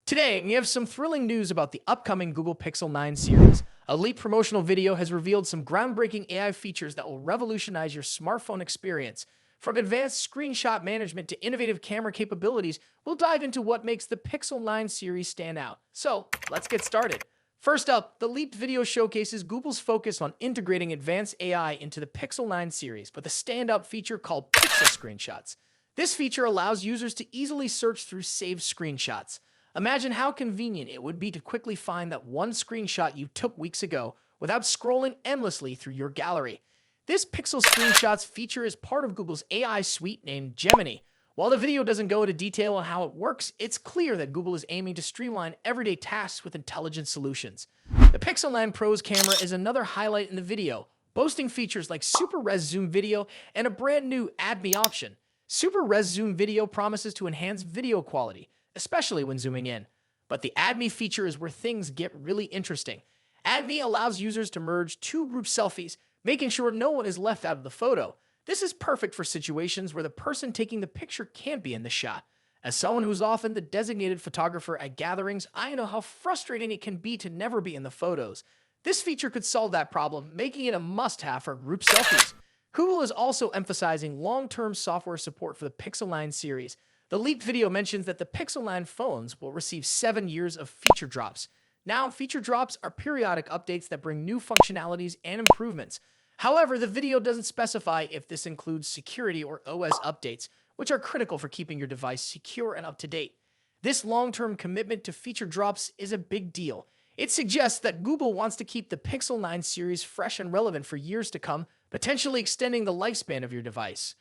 Today, we have some thrilling news about the upcoming Google Pixel 9 series. A leaked promotional video has revealed some groundbreaking AI features that will revolutionize your smartphone experience. From advanced screenshot management to innovative camera capabilities, we'll dive into what makes the Pixel 9 series stand out. So, let's get started. First up, the leaked video showcases Google's focus on integrating advanced AI into the Pixel 9 series with a standout feature called Pixel Screenshots. This feature allows users to easily search through saved screenshots. Imagine how convenient it would be to quickly find that one screenshot you took weeks ago without scrolling endlessly through your gallery. This Pixel Screenshots feature is part of Google's AI suite named Gemini. While the video doesn't go into detail on how it works, it's clear that Google is aiming to streamline everyday tasks with intelligent solutions. The Pixel 9 Pro's camera is another highlight in the video, boasting features like Super Res Zoom video and a brand new Add Me option. Super Res Zoom video promises to enhance video quality, especially when zooming in. But the Add Me feature is where things get really interesting. Add Me allows users to merge two group selfies, making sure no one is left out of the photo. This is perfect for situations where the person taking the picture can't be in the shot. As someone who's often the designated photographer at gatherings, I know how frustrating it can be to never be in the photos. This feature could solve that problem, making it a must-have for group selfies. Google is also emphasizing long-term software support for the Pixel 9 series. The leaked video mentions that the Pixel 9 phones will receive 7 years of feature drops. Now, feature drops are periodic updates that bring new functionalities and improvements. However, the video doesn't specify if this includes security or OS updates, which are critical for keeping your device secure and up to date. This long-term commitment to feature drops is a big deal. It suggests that Google wants to keep the Pixel 9 series fresh and relevant for years to come, potentially extending the lifespan of your device.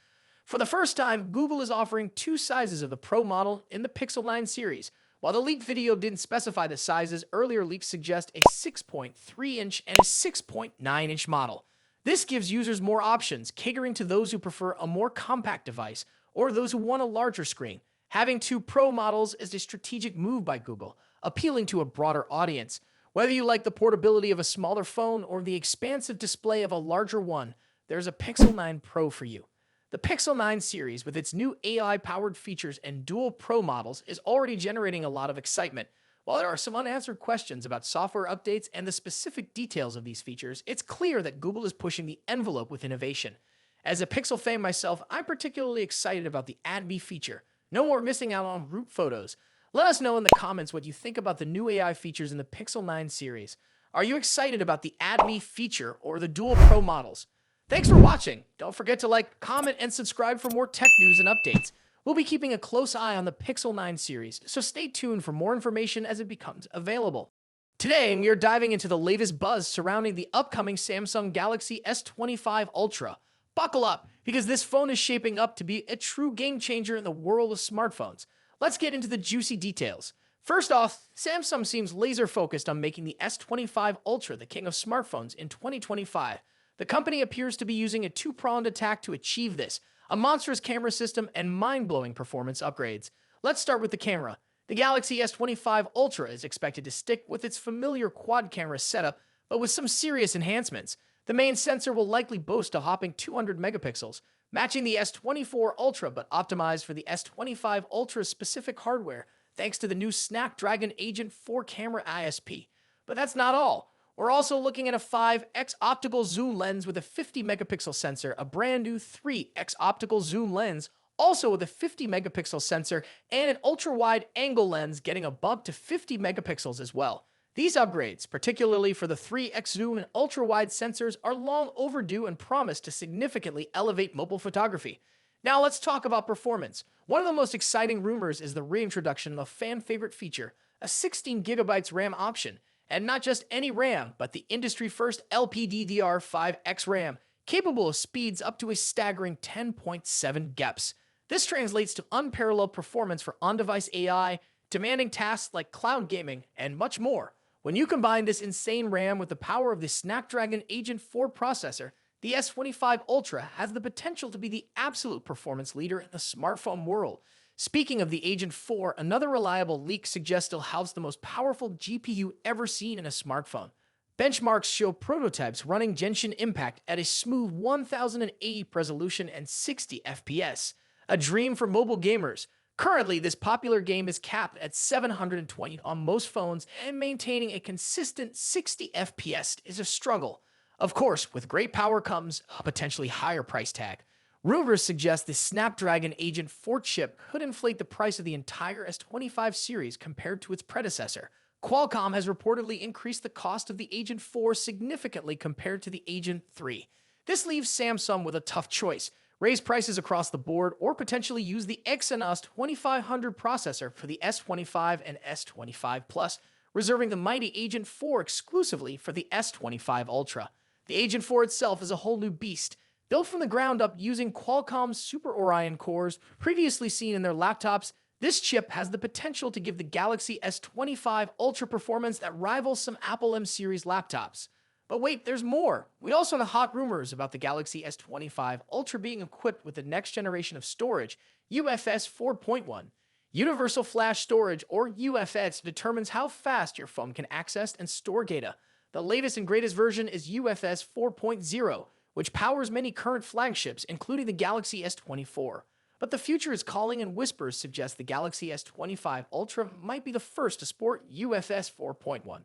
For the first time, Google is offering two sizes of the Pro model in the Pixel 9 series. While the leaked video didn't specify the sizes, earlier leaks suggest a 6.3-inch and a 6.9-inch model. This gives users more options, catering to those who prefer a more compact device or those who want a larger screen. Having two Pro models is a strategic move by Google, appealing to a broader audience. Whether you like the portability of a smaller phone or the expansive display of a larger one, there's a Pixel 9 Pro for you. The Pixel 9 series, with its new AI-powered features and dual Pro models, is already generating a lot of excitement. While there are some unanswered questions about software updates and the specific details of these features, it's clear that Google is pushing the envelope with innovation. As a Pixel fan myself, I'm particularly excited about the Add Me feature. No more missing out on group photos. Let us know in the comments what you think about the new AI features in the Pixel 9 series. Are you excited about the Add Me feature or the dual Pro models? Thanks for watching. Don't forget to like, comment, and subscribe for more tech news and updates. We'll be keeping a close eye on the Pixel 9 series, so stay tuned for more information as it becomes available. Today, we are diving into the latest buzz surrounding the upcoming Samsung Galaxy S25 Ultra. Buckle up, because this phone is shaping up to be a true game changer in the world of smartphones. Let's get into the juicy details. First off, Samsung seems laser-focused on making the S25 Ultra the king of smartphones in 2025. The company appears to be using a two-pronged attack to achieve this, a monstrous camera system and mind-blowing performance upgrades. Let's start with the camera. The Galaxy S25 Ultra is expected to stick with its familiar quad-camera setup, but with some serious enhancements. The main sensor will likely boast a hopping 200 megapixels, matching the S24 Ultra but optimized for the S25 Ultra's specific hardware, thanks to the new Snapdragon Agent 4 camera ISP. But that's not all. We're also looking at a 5x optical zoom lens with a 50 megapixel sensor, a brand new 3x optical zoom lens, also with a 50 megapixel sensor, and an ultra-wide angle lens getting a bump to 50 megapixels as well. These upgrades, particularly for the 3x zoom and ultra-wide sensors, are long overdue and promise to significantly elevate mobile photography. Now let's talk about performance. One of the most exciting rumors is the reintroduction of a fan-favorite feature, a 16GB RAM option. And not just any RAM, but the industry-first LPDDR5X RAM, capable of speeds up to a staggering 10.7 GHz. This translates to unparalleled performance for on-device AI, demanding tasks like cloud gaming, and much more. When you combine this insane RAM with the power of the Snapdragon Agent 4 processor, the S25 Ultra has the potential to be the absolute performance leader in the smartphone world. Speaking of the Agent 4, another reliable leak suggests it'll house the most powerful GPU ever seen in a smartphone. Benchmarks show prototypes running Genshin Impact at a smooth 1080p resolution and 60 FPS. A dream for mobile gamers. Currently, this popular game is capped at 720 on most phones, and maintaining a consistent 60 FPS is a struggle. Of course, with great power comes a potentially higher price tag. Rumors suggest the Snapdragon Agent 4 chip could inflate the price of the entire S25 series compared to its predecessor. Qualcomm has reportedly increased the cost of the Agent 4 significantly compared to the Agent 3. This leaves Samsung with a tough choice: raise prices across the board or potentially use the Exynos 2500 processor for the S25 and S25 Plus, reserving the mighty Agent 4 exclusively for the S25 Ultra. The Agent 4 itself is a whole new beast, built from the ground up using Qualcomm's Super Orion cores previously seen in their laptops. This chip has the potential to give the Galaxy S25 Ultra performance that rivals some Apple M series laptops. But wait, there's more. We also have hot rumors about the Galaxy S25 Ultra being equipped with the next generation of storage, UFS 4.1. Universal Flash Storage, or UFS, determines how fast your phone can access and store data. The latest and greatest version is UFS 4.0, which powers many current flagships, including the Galaxy S24. But the future is calling, and whispers suggest the Galaxy S25 Ultra might be the first to sport UFS 4.1.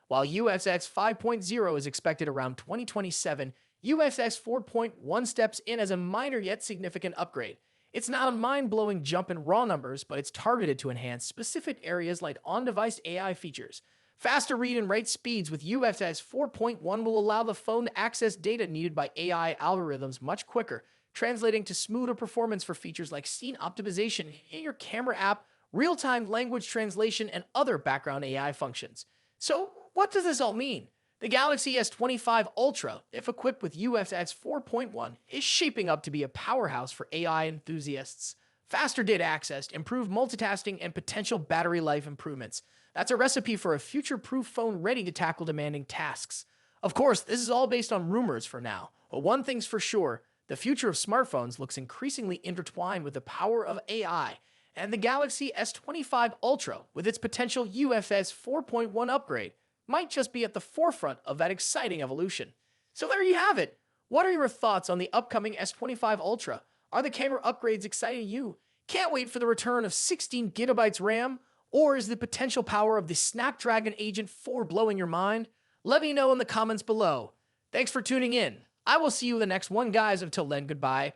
While UFS 5.0 is expected around 2027, UFS 4.1 steps in as a minor yet significant upgrade. It's not a mind-blowing jump in raw numbers, but it's targeted to enhance specific areas like on-device AI features. Faster read and write speeds with UFS 4.1 will allow the phone to access data needed by AI algorithms much quicker, translating to smoother performance for features like scene optimization in your camera app, real-time language translation, and other background AI functions. So, what does this all mean? The Galaxy S25 Ultra, if equipped with UFS 4.1, is shaping up to be a powerhouse for AI enthusiasts. Faster data access, improved multitasking, and potential battery life improvements. That's a recipe for a future-proof phone ready to tackle demanding tasks. Of course, this is all based on rumors for now, but one thing's for sure: the future of smartphones looks increasingly intertwined with the power of AI, and the Galaxy S25 Ultra, with its potential UFS 4.1 upgrade, might just be at the forefront of that exciting evolution. So there you have it. What are your thoughts on the upcoming S25 Ultra? Are the camera upgrades exciting you? Can't wait for the return of 16 gigabytes RAM? Or is the potential power of the Snapdragon Agent 4 blowing your mind? Let me know in the comments below. Thanks for tuning in. I will see you in the next one, guys. Until then, goodbye.